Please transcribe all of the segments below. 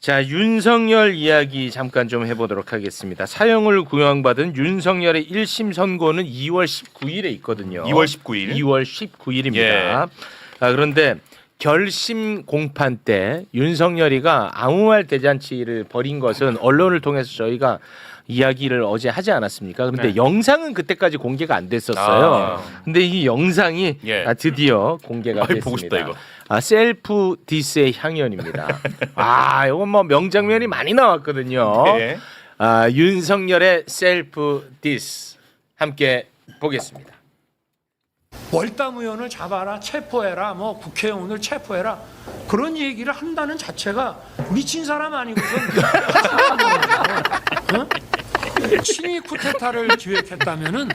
자, 윤석열 이야기 잠깐 좀 해보도록 하겠습니다. 사형을 구형받은 윤석열의 1심 선고는 2월 19일에 있거든요. 2월 19일. 2월 19일입니다. 예. 그런데 결심 공판 때 윤석열이가 아무 말 대잔치를 벌인 것은 언론을 통해서 저희가 이야기를 어제 하지 않았습니까? 그런데 네. 영상은 그때까지 공개가 안 됐었어요. 근데 이 영상이 예. 드디어 공개가 됐습니다. 보고 싶다, 이거. 셀프 디스의 향연입니다. 이건 뭐 명장면이 많이 나왔거든요. 네. 윤석열의 셀프 디스 함께 보겠습니다. 월담 의원을 잡아라, 체포해라, 뭐 국회의원을 체포해라 그런 얘기를 한다는 자체가 미친 사람 아니고선 어? 친위 쿠데타를 기획했다면은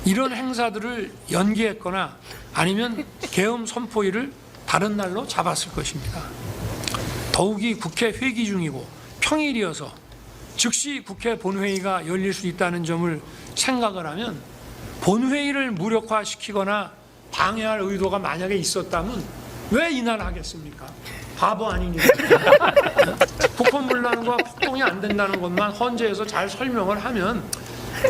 이런 행사들을 연기했거나 아니면 계엄 선포일을 다른 날로 잡았을 것입니다. 더욱이 국회 회기 중이고 평일이어서 즉시 국회 본회의가 열릴 수 있다는 점을 생각을 하면 본회의를 무력화시키거나 방해할 의도가 만약에 있었다면 왜 이날 하겠습니까? 바보 아니니까. 국헌불란과 폭동이 안 된다는 것만 헌재에서 잘 설명을 하면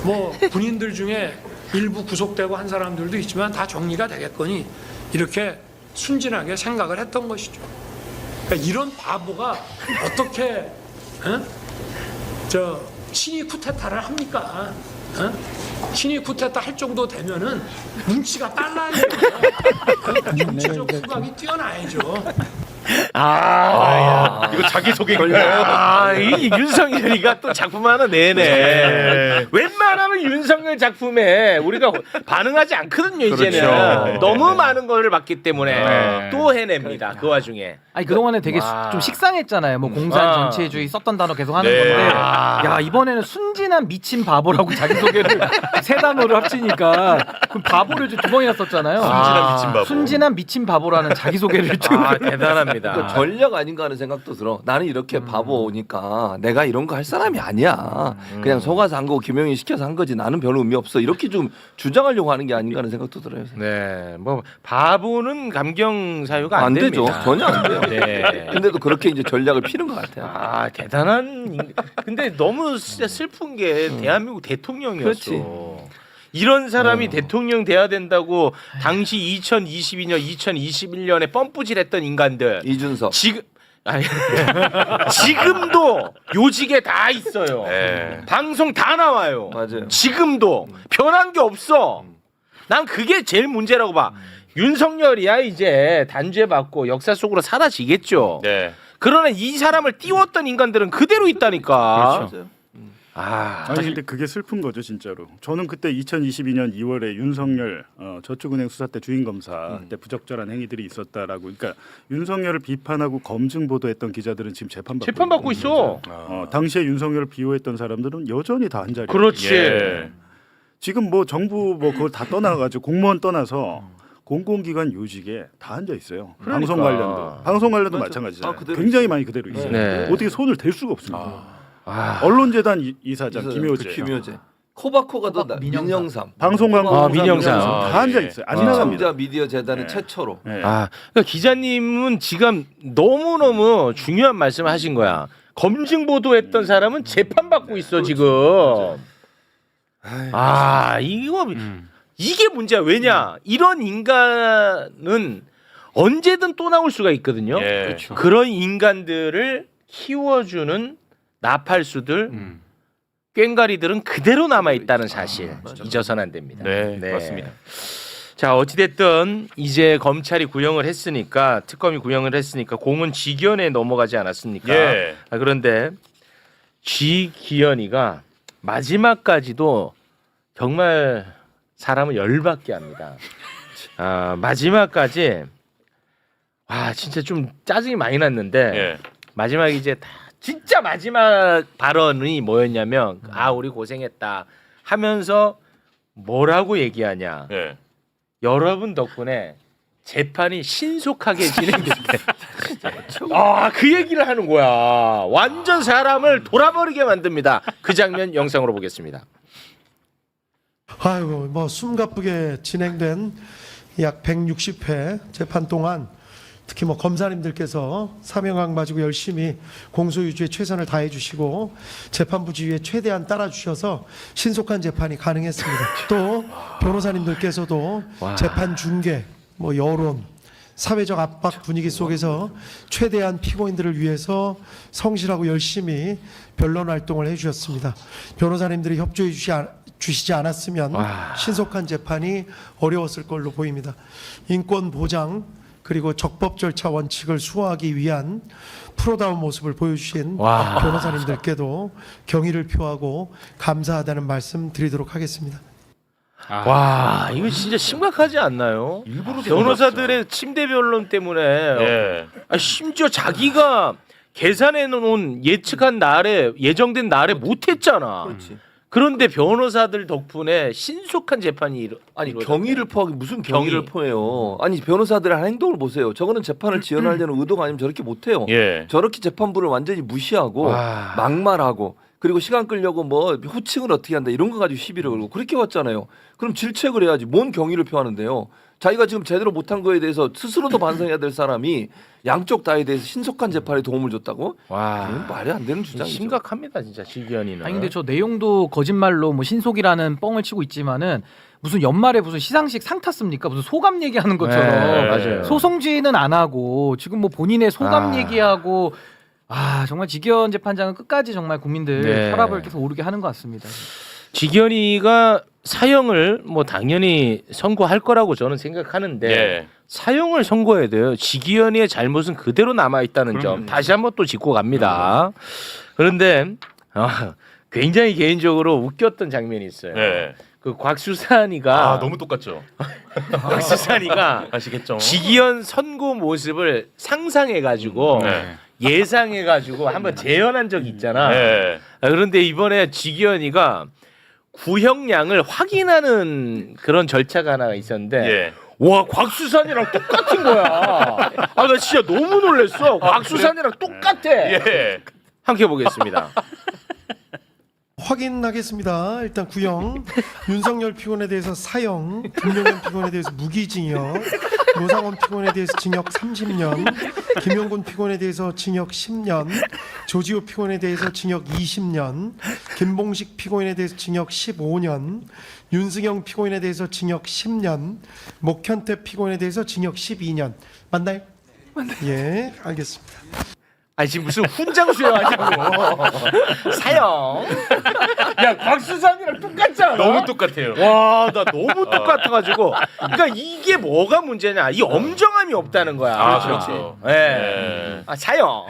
뭐 군인들 중에 일부 구속되고 한 사람들도 있지만 다 정리가 되겠거니 이렇게 순진하게 생각을 했던 것이죠. 그러니까 이런 바보가 어떻게 친위 쿠데타를 합니까? 친위 쿠데타 할 정도 되면은 눈치가 빨라야 돼요. 문체적 후각이 뛰어나야죠. 이거 자기 소개인가요? 이 윤석열이가 또 작품하는 내내 웬만하면 윤석열 작품에 우리가 반응하지 않거든요. 이제는 그렇죠. 너무 많은 거를 봤기 때문에 또 해냅니다. 그 와중에 아니 그동안에 되게 좀 식상했잖아요. 뭐 공산 전체주의 썼던 단어 계속 하는 건데 야 이번에는 순진한 미친 바보라고 자기소개를 세 단어를 합치니까 그럼 바보를 두 번이나 썼잖아요. 순진한 미친 바보. 순진한 미친 바보라는 자기소개를 대단합니다. 그러니까 전략 아닌가 하는 생각도 들어. 나는 이렇게 바보니까 내가 이런 거 할 사람이 아니야. 그냥 속아서 한 거고 김용희 시켜서 한 거지. 나는 별로 의미 없어. 이렇게 좀 주장하려고 하는 게 아닌가 하는 생각도 들어요. 네, 뭐 바보는 감경 사유가 안 됩니다. 되죠. 전혀 안 돼요. 네. 근데도 그렇게 이제 전략을 피는 것 같아요. 대단한. 근데 너무 진짜 슬픈 게 대한민국 대통령이었어. 그렇지. 이런 사람이 대통령 돼야 된다고 당시 2022년, 2021년에 펌프질했던 인간들 이준석. 지금도 요직에 다 있어요. 네. 방송 다 나와요. 맞아요. 지금도 변한 게 없어. 난 그게 제일 문제라고 봐. 윤석열이야 이제 단죄 받고 역사 속으로 사라지겠죠. 네. 그러나 이 사람을 띄웠던 인간들은 그대로 있다니까. 맞아요. 아니 근데 그게 슬픈 거죠 진짜로. 저는 그때 2022년 2월에 윤석열 저축은행 수사 때 주인 검사 때 부적절한 행위들이 있었다라고. 그러니까 윤석열을 비판하고 검증 보도했던 기자들은 지금 재판받고 있어. 당시에 윤석열을 비호했던 사람들은 여전히 다 한 자리. 그렇지. 예. 지금 뭐 정부 뭐 그걸 다 떠나가지고 공무원 떠나서 공공기관 요직에 다 앉아 있어요. 그러니까. 방송 관련도 맞아. 마찬가지잖아요. 그대로 굉장히 있어요. 많이 그대로 있어요. 네. 어떻게 손을 댈 수가 없습니다. 언론재단 이사장 김효재. 김효재. 코바코가 또 민영삼. 방송광고 민영삼. 다 앉아 있어요. 안 나갑니다. 청자 미디어 재단은 최초로. 네. 그러니까 기자님은 지금 너무너무 중요한 말씀을 하신 거야. 검증 보도했던 사람은 재판받고 있어 지금. 이게 문제야. 왜냐? 이런 인간은 언제든 또 나올 수가 있거든요. 예. 그렇죠. 그런 인간들을 키워주는 나팔수들, 꽹가리들은 그대로 남아 있다는 사실 잊어서는 안 됩니다. 네, 맞습니다. 자, 어찌됐든 이제 검찰이 구형을 했으니까, 특검이 구형을 했으니까 공은 지기현에 넘어가지 않았습니까? 예. 그런데 지기현이가 마지막까지도 정말 사람을 열받게 합니다. 마지막까지 진짜 좀 짜증이 많이 났는데 예. 마지막에 이제 진짜 마지막 발언이 뭐였냐면 우리 고생했다 하면서 뭐라고 얘기하냐. 예. 여러분 덕분에 재판이 신속하게 진행됐대. 그 얘기를 하는 거야. 완전 사람을 돌아버리게 만듭니다. 그 장면 영상으로 보겠습니다. 뭐 숨가쁘게 진행된 약 160회 재판 동안 특히 뭐 검사님들께서 사명감 가지고 열심히 공소유지에 최선을 다해 주시고 재판부 지휘에 최대한 따라 주셔서 신속한 재판이 가능했습니다. 또 변호사님들께서도 재판 중계, 뭐 여론, 사회적 압박 분위기 속에서 최대한 피고인들을 위해서 성실하고 열심히 변론 활동을 해주셨습니다. 변호사님들이 협조해 주시지 않았으면 신속한 재판이 어려웠을 걸로 보입니다. 인권 보장 그리고 적법 절차 원칙을 수호하기 위한 프로다운 모습을 보여주신 변호사님들께도 경의를 표하고 감사하다는 말씀 드리도록 하겠습니다. 와 이거 진짜 심각하지 않나요? 변호사들의 침대 변론 때문에 예. 심지어 자기가 계산해 놓은 예측한 날에 예정된 날에 못했잖아. 그런데 변호사들 덕분에 신속한 재판이 아니 경위를 포하기 무슨 경위를 포해요? 아니 변호사들의 한 행동을 보세요. 저거는 재판을 지연하려는 의도가 아니면 저렇게 못해요. 예. 저렇게 재판부를 완전히 무시하고 막말하고 그리고 시간 끌려고 뭐 호칭을 어떻게 한다 이런 거 가지고 시비를 걸고 그렇게 왔잖아요. 그럼 질책을 해야지. 뭔 경위를 표하는데요? 자기가 지금 제대로 못한 거에 대해서 스스로도 반성해야 될 사람이 양쪽 다에 대해서 신속한 재판에 도움을 줬다고? 그건 말이 안 되는 주장이죠. 심각합니다 진짜 지기현이는. 아니 근데 저 내용도 거짓말로 뭐 신속이라는 뻥을 치고 있지만은 무슨 연말에 무슨 시상식 상 탔습니까? 무슨 소감 얘기하는 것처럼 네, 맞아요. 소송지는 안 하고 지금 뭐 본인의 소감 얘기하고 정말 지기현 재판장은 끝까지 정말 국민들 혈압을 계속 오르게 하는 것 같습니다. 지기현이가 사형을 뭐 당연히 선고할 거라고 저는 생각하는데 예. 사형을 선고해야 돼요. 지기현이의 잘못은 그대로 남아 있다는 점 다시 한번 또 짚고 갑니다. 그런데 굉장히 개인적으로 웃겼던 장면이 있어요. 예. 그 곽수산이가 너무 똑같죠. 곽수산이가 아시겠죠? 지기현 선고 모습을 상상해가지고 예상해가지고 한번 재현한 적이 있잖아. 예. 그런데 이번에 지기현이가 구형량을 확인하는 그런 절차가 하나 있었는데 예. 와 곽수산이랑 똑같은 거야. 나 진짜 너무 놀랐어. 곽수산이랑 똑같아. 예. 함께 보겠습니다. 확인하겠습니다. 일단 구형 윤석열 피고인에 대해서 사형, 김용현 피고인에 대해서 무기징역, 노상원 피고인에 대해서 징역 30년, 김용군 피고인에 대해서 징역 10년, 조지호 피고인에 대해서 징역 20년, 김봉식 피고인에 대해서 징역 15년, 윤승영 피고인에 대해서 징역 10년, 목현태 피고인에 대해서 징역 12년. 맞나요? 예, 알겠습니다. 지금 무슨 훈장 수여하냐고. 사형. 야 곽수산이랑 똑같잖아. 너무 똑같아요. 와, 나 너무 똑같아가지고. 그러니까 이게 뭐가 문제냐? 이 엄정함이 없다는 거야. 그렇죠. 예. 사형.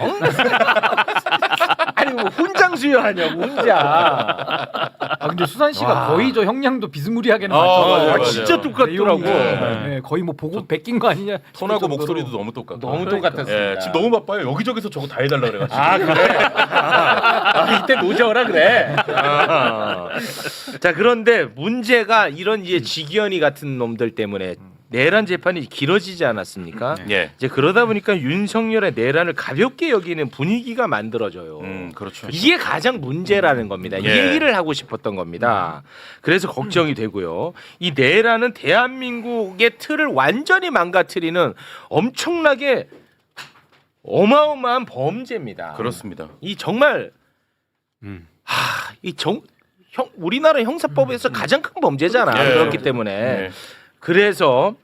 아니 뭐 훈장 수여하냐고 훈장. 근데 수산 씨가 거의 저 형량도 비스무리하게는 맞아요. 진짜 똑같더라고. 네, 거의 뭐 보고 베낀 거 아니냐. 톤하고 싶을 정도로. 목소리도 너무 똑같고. 너무 똑같았습니다. 예. 지금 너무 바빠요. 여기저기서 저거 다 해달라 그래가지고. 그래? 이때 노져라 그래. 자 그런데 문제가 이런 이제 지기현이 같은 놈들 때문에 내란 재판이 길어지지 않았습니까? 예. 이제 그러다 보니까 윤석열의 내란을 가볍게 여기는 분위기가 만들어져요. 그렇죠. 이게 가장 문제라는 겁니다. 이 예. 얘기를 하고 싶었던 겁니다. 그래서 걱정이 되고요. 이 내란은 대한민국의 틀을 완전히 망가뜨리는 엄청나게 어마어마한 범죄입니다. 그렇습니다. 이 정말 우리나라 형사법에서 가장 큰 범죄잖아. 예. 그렇기 때문에 예. 그래서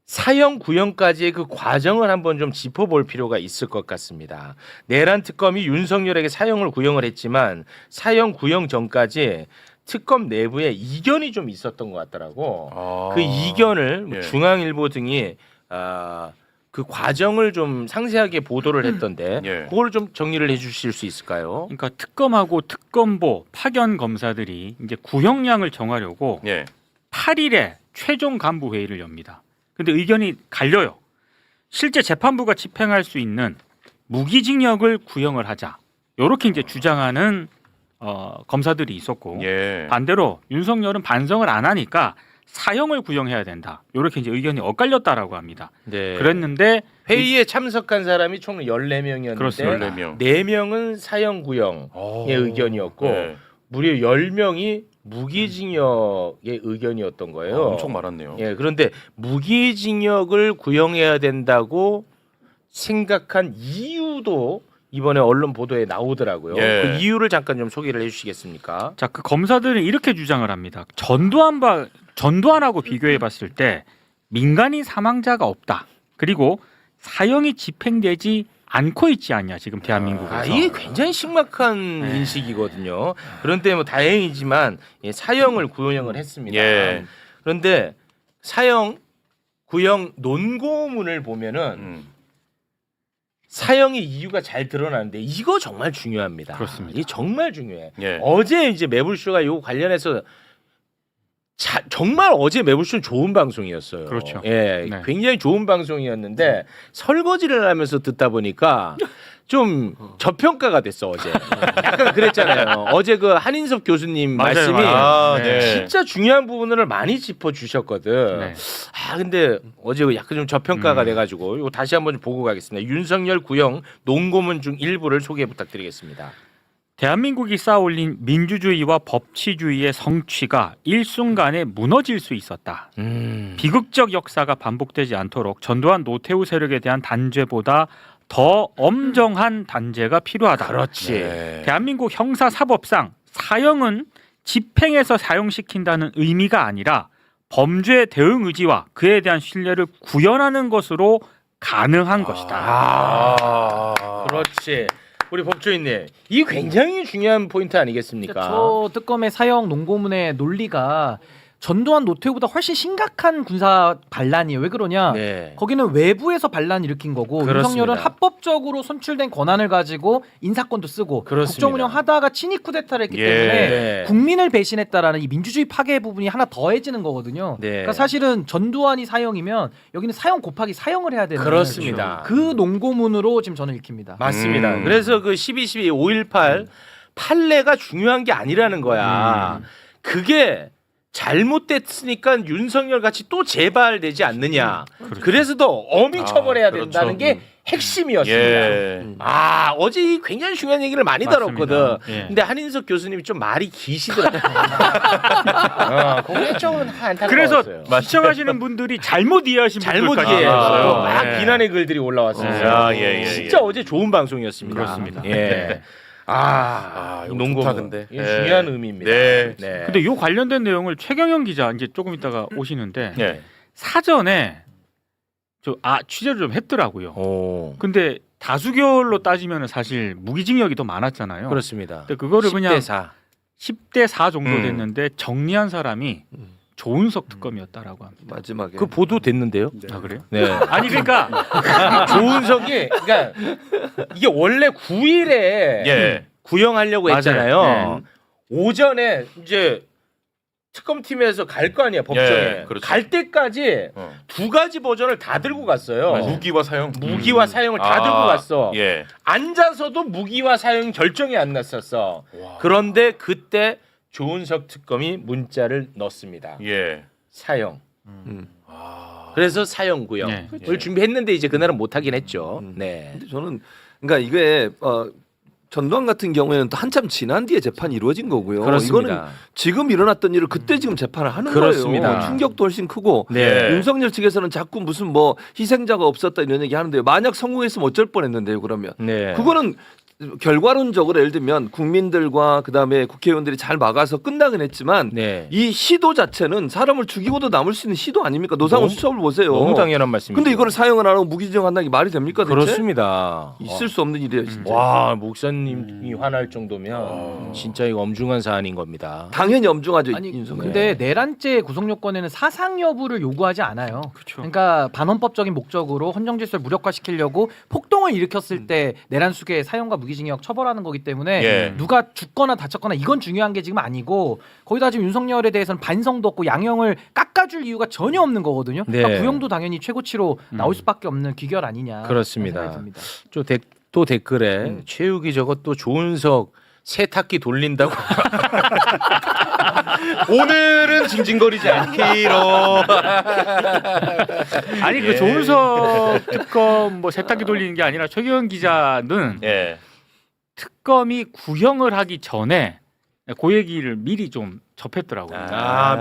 사형 구형까지의 그 과정을 한번 좀 짚어볼 필요가 있을 것 같습니다. 내란 특검이 윤석열에게 사형을 구형을 했지만 사형 구형 전까지 특검 내부에 이견이 좀 있었던 것 같더라고. 그 이견을 예. 중앙일보 등이 그 과정을 좀 상세하게 보도를 했던데 예. 그걸 좀 정리를 해주실 수 있을까요? 그러니까 특검하고 특검보 파견 검사들이 이제 구형량을 정하려고 예. 8일에 최종 간부 회의를 엽니다. 근데 의견이 갈려요. 실제 재판부가 집행할 수 있는 무기징역을 구형을 하자. 이렇게 이제 주장하는 검사들이 있었고 예. 반대로 윤석열은 반성을 안 하니까 사형을 구형해야 된다. 이렇게 이제 의견이 엇갈렸다라고 합니다. 네. 그랬는데 회의에 참석한 사람이 총 14명이었는데 그렇습니다. 14명. 4명은 사형 구형의 의견이었고 예. 무려 10명이 무기징역의 의견이었던 거예요. 엄청 많았네요. 예, 그런데 무기징역을 구형해야 된다고 생각한 이유도 이번에 언론 보도에 나오더라고요. 예. 그 이유를 잠깐 좀 소개를 해주시겠습니까? 자, 그 검사들은 이렇게 주장을 합니다. 전두환하고 비교해 봤을 때 민간인 사망자가 없다. 그리고 사형이 집행되지 않고 있지 않냐 지금 대한민국에서. 이게 굉장히 심각한 인식이거든요. 그런데 뭐 다행이지만 사형을 구형을 했습니다. 예. 그런데 사형 구형 논고문을 보면은 사형의 이유가 잘 드러나는데 이거 정말 중요합니다. 그렇습니다. 이게 정말 중요해. 예. 어제 이제 매불쇼가 이거 관련해서 정말 어제 매불쇼는 좋은 방송이었어요. 그렇죠. 예, 네. 굉장히 좋은 방송이었는데 설거지를 하면서 듣다 보니까 좀 저평가가 됐어 어제. 약간 그랬잖아요. 어제 그 한인섭 교수님 맞아요, 말씀이 아, 네. 진짜 중요한 부분을 많이 짚어 주셨거든. 네. 근데 어제 약간 좀 저평가가 돼가지고 이거 다시 한번 보고 가겠습니다. 윤석열 구형 논고문 중 일부를 소개 부탁드리겠습니다. 대한민국이 쌓아올린 민주주의와 법치주의의 성취가 일순간에 무너질 수 있었다. 비극적 역사가 반복되지 않도록 전두환 노태우 세력에 대한 단죄보다 더 엄정한 단죄가 필요하다. 그렇지. 네. 대한민국 형사사법상 사형은 집행해서 사용시킨다는 의미가 아니라 범죄 대응 의지와 그에 대한 신뢰를 구현하는 것으로 가능한 것이다. 그렇지. 우리 법조인님, 이 굉장히 중요한 포인트 아니겠습니까? 그러니까 저 특검의 사형 논고문의 논리가 전두환 노태우보다 훨씬 심각한 군사 반란이에요. 왜 그러냐? 네. 거기는 외부에서 반란 일으킨 거고 그렇습니다. 윤석열은 합법적으로 선출된 권한을 가지고 인사권도 쓰고 그렇습니다. 국정 운영하다가 친위 쿠데타를 했기 예. 때문에 네. 국민을 배신했다라는 이 민주주의 파괴 부분이 하나 더해지는 거거든요. 네. 그러니까 사실은 전두환이 사형이면 여기는 사형 곱하기 사형을 해야 되는 그렇습니다. 그 논고문으로 지금 저는 읽힙니다. 맞습니다. 그래서 그 12.12, 5.18 판례가 중요한 게 아니라는 거야. 그게 잘못됐으니까 윤석열 같이 또 재발되지 않느냐. 그래서 더 엄히 처벌해야 된다는 그렇죠. 게 핵심이었습니다. 예. 어제 이 굉장히 중요한 얘기를 많이 맞습니다. 다뤘거든. 예. 근데 한인석 교수님이 좀 말이 기시더라고요. 그게 좀 안타까웠어요. 그래서 시청하시는 분들이 잘못 이해하신 잘못 분들까지 이해했어요. 있어요. 막 네. 비난의 글들이 올라왔어요. 아, 예, 예, 진짜 예. 어제 좋은 방송이었습니다. 그렇습니다. 예. 이 이거 농구 좋다, 근데. 이게 예. 중요한 의미입니다. 네. 근데 이 관련된 내용을 최경영 기자 이제 조금 있다가 오시는데 예. 사전에 취재를 좀 했더라고요. 근데 다수결로 따지면 사실 무기징역이 더 많았잖아요. 그렇습니다. 근데 그거를 그냥 10대 4. 10대 4 정도 됐는데 정리한 사람이 조은석 특검이었다라고 합니다. 마지막에 그 보도 됐는데요? 아 그래요? 네. 아니 그러니까 조은석이 그러니까 이게 원래 9일에 예. 구형하려고 맞아요. 했잖아요. 오전에 이제 특검팀에서 갈 거 아니야 법정에. 예, 그렇죠. 갈 때까지 두 가지 버전을 다 들고 갔어요. 무기와 사형. 무기와 사형을 다 들고 갔어. 예. 앉아서도 무기와 사형 결정이 안 났었어. 그런데 그때 조은석 특검이 문자를 넣습니다. 예. 사형. 그래서 사형 구형을 네. 준비했는데 이제 그날은 못 하긴 했죠. 네. 근데 저는 그러니까 이게 전두환 같은 경우에는 또 한참 지난 뒤에 재판이 이루어진 거고요. 그렇습니다. 이거는 지금 일어났던 일을 그때 지금 재판을 하는 그렇습니다. 거예요. 충격도 훨씬 크고 네. 윤석열 측에서는 자꾸 무슨 뭐 희생자가 없었다 이런 얘기 하는데요. 만약 성공했으면 어쩔 뻔했는데요. 그러면 네. 그거는 결과론적으로 예를 들면 국민들과 그다음에 국회의원들이 잘 막아서 끝나긴 했지만 네. 이 시도 자체는 사람을 죽이고도 남을 수 있는 시도 아닙니까? 노상훈 수첩을 보세요. 너무 당연한 말씀이죠. 근데 이거를 사형을 안 하고 무기징역한다는 게 말이 됩니까? 대체? 그렇습니다. 있을 수 없는 일이에요, 진짜. 와 목사님이 화날 정도면 진짜 이거 엄중한 사안인 겁니다. 당연히 엄중하죠. 아니 윤석열. 근데 내란죄 구속 요건에는 사상 여부를 요구하지 않아요. 그렇죠. 그러니까 반헌법적인 목적으로 헌정 질서를 무력화시키려고 폭동을 일으켰을 때 내란 수계 사형과 무기징역 처벌하는 거기 때문에 예. 누가 죽거나 다쳤거나 이건 중요한 게 지금 아니고 거기다 지금 윤석열에 대해서는 반성도 없고 양형을 깎아줄 이유가 전혀 없는 거거든요. 네. 그러니까 구형도 당연히 최고치로 나올 수밖에 없는 귀결 아니냐. 그렇습니다. 그런 생각이 듭니다. 또 댓글에 최욱이 저것 또 조은석 세탁기 돌린다고 오늘은 징징거리지 않기로. 아니 그 조은석 특검 뭐 세탁기 돌리는 게 아니라 최경영 기자는 예. 특검이 구형을 하기 전에 그 얘기를 미리 좀 접했더라고요.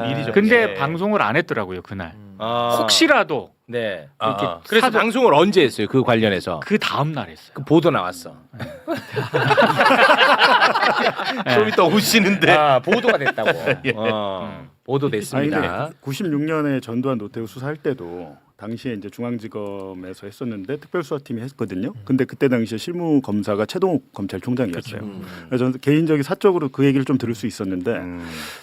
미리 좀. 근데 네. 방송을 안 했더라고요 그날. 아. 혹시라도 네. 이렇게 그래서 사전- 방송을 언제 했어요? 그 관련해서. 그 다음 날 했어요. 그 보도 나왔어. 좀 이따 오시는데. 보도가 됐다고. 보도 아니 됐습니다. 근데 96년에 전두환 노태우 수사할 때도 당시에 이제 중앙지검에서 했었는데 특별수사팀이 했거든요. 근데 그때 당시에 실무 검사가 최동욱 검찰총장이었어요. 그래서 저는 개인적인 사적으로 그 얘기를 좀 들을 수 있었는데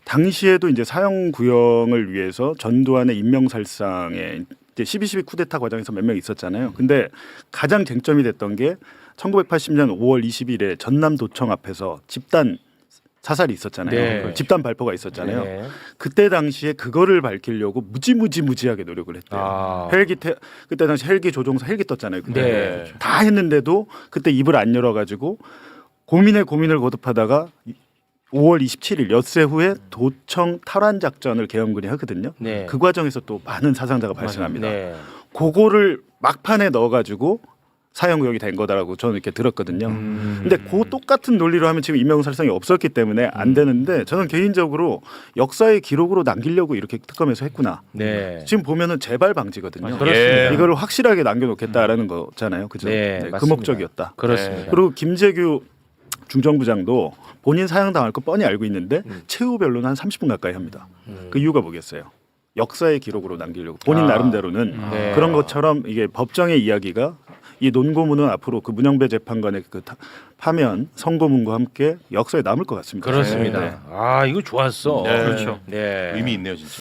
당시에도 이제 사형 구형을 위해서 전두환의 인명살상에 이제 12.12 쿠데타 과정에서 몇 명 있었잖아요. 근데 가장 쟁점이 됐던 게 1980년 5월 20일에 전남도청 앞에서 집단 사살이 있었잖아요. 네. 그 집단 발포가 있었잖아요. 네. 그때 당시에 그거를 밝히려고 무지하게 노력을 했대요. 그때 당시 헬기 조종사 헬기 떴잖아요. 그때 네. 다 했는데도 그때 입을 안 열어가지고 고민을 거듭하다가 5월 27일 엿새 후에 도청 탈환 작전을 계엄군이 하거든요. 네. 그 과정에서 또 많은 사상자가 발생합니다. 네. 그거를 막판에 넣어가지고 사형구역이 된 거다라고 저는 이렇게 들었거든요. 근데 그 똑같은 논리로 하면 지금 인명살상이 없었기 때문에 안 되는데 저는 개인적으로 역사의 기록으로 남기려고 이렇게 특검에서 했구나. 네. 지금 보면은 재발 방지거든요. 그렇습니다. 이거를 확실하게 남겨놓겠다라는 거잖아요. 그죠? 네, 그 맞습니다. 목적이었다. 그렇습니다. 그리고 김재규 중정부장도 본인 사형 당할 거 뻔히 알고 있는데 최후별로는 한 30분 가까이 합니다. 그 이유가 뭐겠어요? 역사의 기록으로 남기려고 본인 나름대로는 네. 그런 것처럼 이게 법정의 이야기가 이 논고문은 앞으로 그 문영배 재판관의 그 파면 선고문과 함께 역사에 남을 것 같습니다. 그렇습니다. 네. 아 이거 좋았어. 네. 그렇죠. 네. 의미 있네요, 진짜.